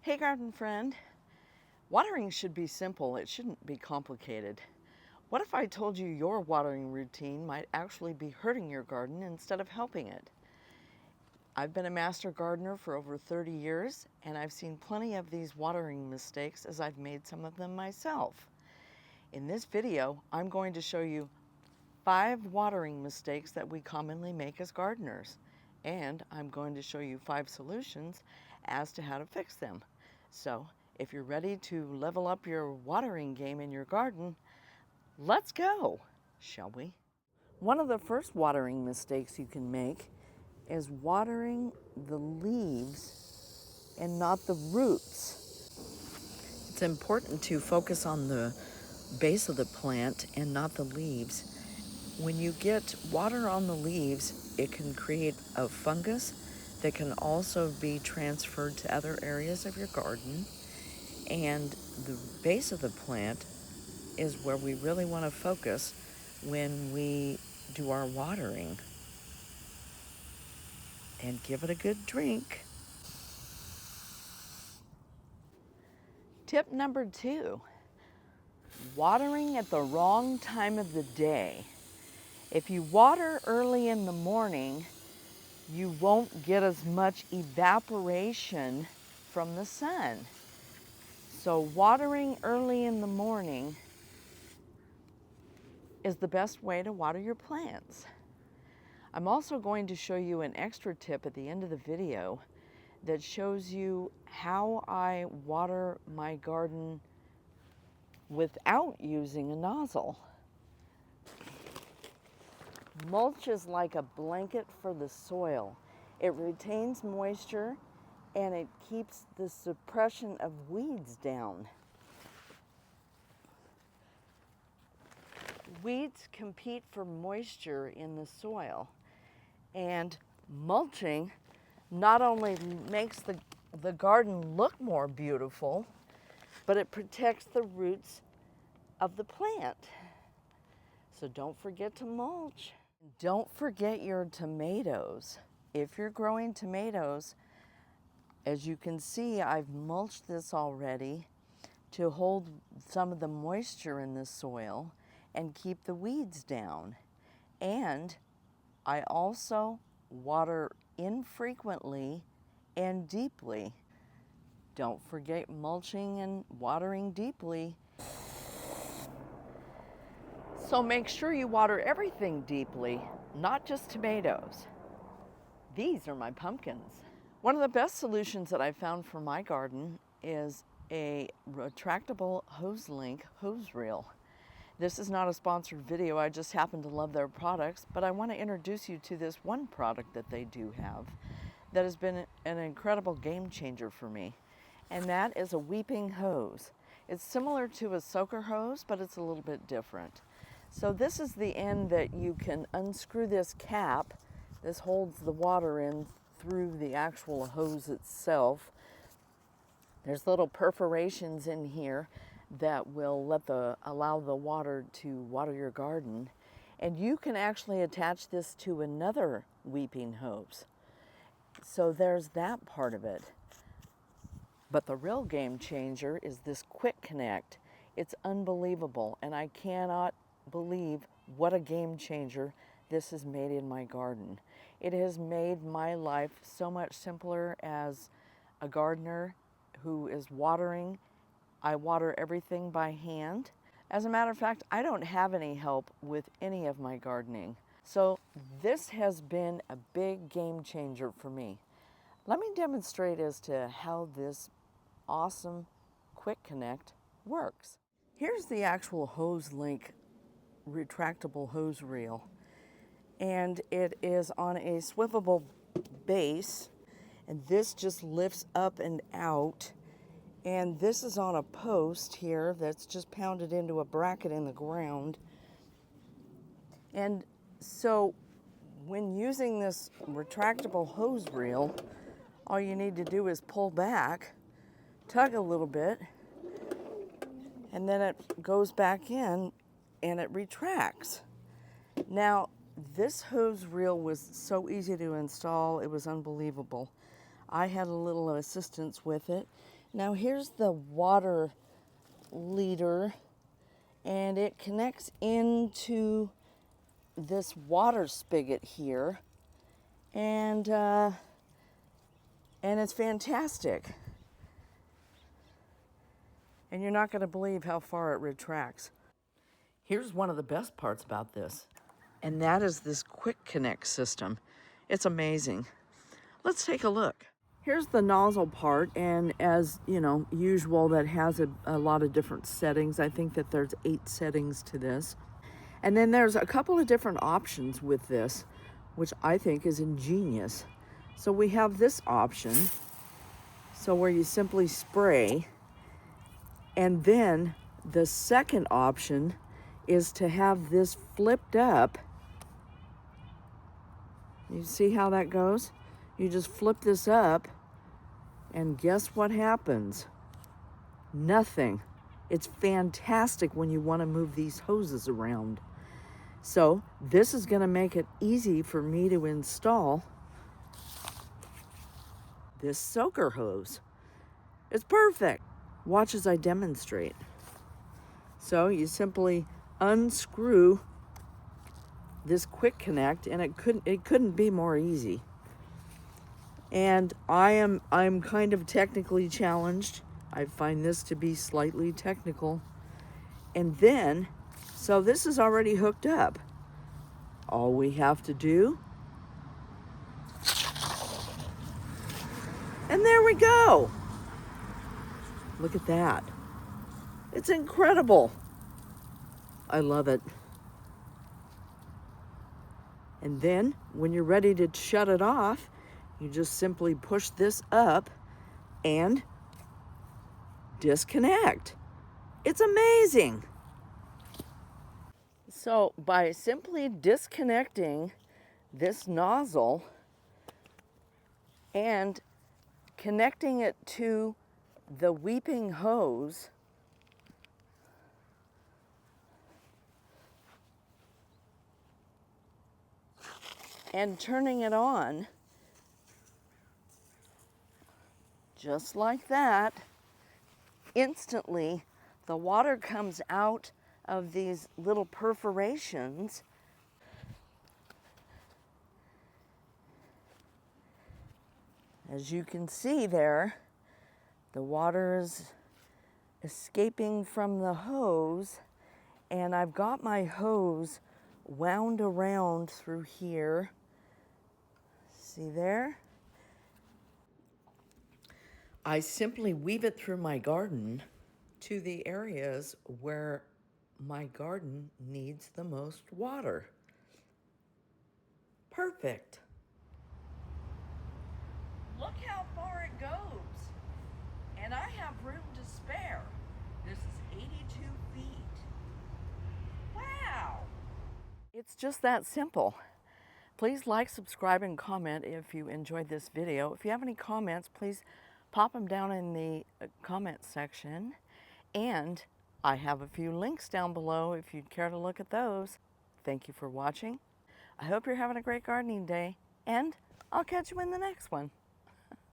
Hey garden friend, watering should be simple, it shouldn't be complicated. What if I told you your watering routine might actually be hurting your garden instead of helping it? I've been a master gardener for over 30 years and I've seen plenty of these watering mistakes as I've made some of them myself. In this video, I'm going to show you 5 watering mistakes that we commonly make as gardeners, and I'm going to show you 5 solutions as to how to fix them. So if you're ready to level up your watering game in your garden, let's go, shall we? One of the first watering mistakes you can make is watering the leaves and not the roots. It's important to focus on the base of the plant and not the leaves. When you get water on the leaves, it can create a fungus that can also be transferred to other areas of your garden. And the base of the plant is where we really want to focus when we do our watering. And give it a good drink. Tip number 2, watering at the wrong time of the day. If you water early in the morning, you won't get as much evaporation from the sun. So watering early in the morning is the best way to water your plants. I'm also going to show you an extra tip at the end of the video that shows you how I water my garden without using a nozzle. Mulch is like a blanket for the soil. It retains moisture and it keeps the suppression of weeds down. Weeds compete for moisture in the soil, and mulching not only makes the garden look more beautiful, but it protects the roots of the plant. So don't forget to mulch. Don't forget your tomatoes. If you're growing tomatoes, as you can see, I've mulched this already to hold some of the moisture in the soil and keep the weeds down. And I also water infrequently and deeply. Don't forget mulching and watering deeply. So make sure you water everything deeply, not just tomatoes. These are my pumpkins. One of the best solutions that I've found for my garden is a retractable Hoselink hose reel. This is not a sponsored video, I just happen to love their products, but I want to introduce you to this one product that they do have that has been an incredible game changer for me, and that is a weeping hose. It's similar to a soaker hose, but it's a little bit different. So this is the end that you can unscrew this cap. This holds the water in through the actual hose itself. There's little perforations in here that will allow the water to water your garden. And you can actually attach this to another weeping hose. So there's that part of it. But the real game changer is this quick connect. It's unbelievable, and I cannot believe what a game changer this has made in my garden. It has made my life so much simpler as a gardener who is watering. I water everything by hand. As a matter of fact, I don't have any help with any of my gardening. So this has been a big game changer for me. Let me demonstrate as to how this awesome quick connect works. Here's the actual Hoselink retractable hose reel, and it is on a swivelable base, and this just lifts up and out, and this is on a post here that's just pounded into a bracket in the ground. And so when using this retractable hose reel, all you need to do is pull back, tug a little bit, and then it goes back in and it retracts. Now, this hose reel was so easy to install, it was unbelievable. I had a little assistance with it, Now here's the water leader, and it connects into this water spigot here, and it's fantastic. And you're not going to believe how far it retracts. Here's one of the best parts about this, and that is this quick connect system. It's amazing. Let's take a look. Here's the nozzle part, and as you know, usual, that has a lot of different settings. I think that there's 8 settings to this. And then there's a couple of different options with this, which I think is ingenious. So we have this option, so where you simply spray, and then the second option is to have this flipped up. You see how that goes? You just flip this up, and guess what happens? Nothing. It's fantastic when you want to move these hoses around. So this is going to make it easy for me to install this soaker hose. It's perfect. Watch as I demonstrate. So you simply unscrew this quick connect, and it couldn't be more easy. And I'm kind of technically challenged. I find this to be slightly technical. And then, so this is already hooked up. All we have to do, and there we go. Look at that. It's incredible. I love it. And then when you're ready to shut it off, you just simply push this up and disconnect. It's amazing. So by simply disconnecting this nozzle and connecting it to the weeping hose, and turning it on, just like that, instantly the water comes out of these little perforations. As you can see there, the water is escaping from the hose, and I've got my hose wound around through here. See there? I simply weave it through my garden to the areas where my garden needs the most water. Perfect. Look how far it goes. And I have room to spare. This is 82 feet. Wow. It's just that simple. Please like, subscribe, and comment if you enjoyed this video. If you have any comments, please pop them down in the comment section. And I have a few links down below if you'd care to look at those. Thank you for watching. I hope you're having a great gardening day, and I'll catch you in the next one.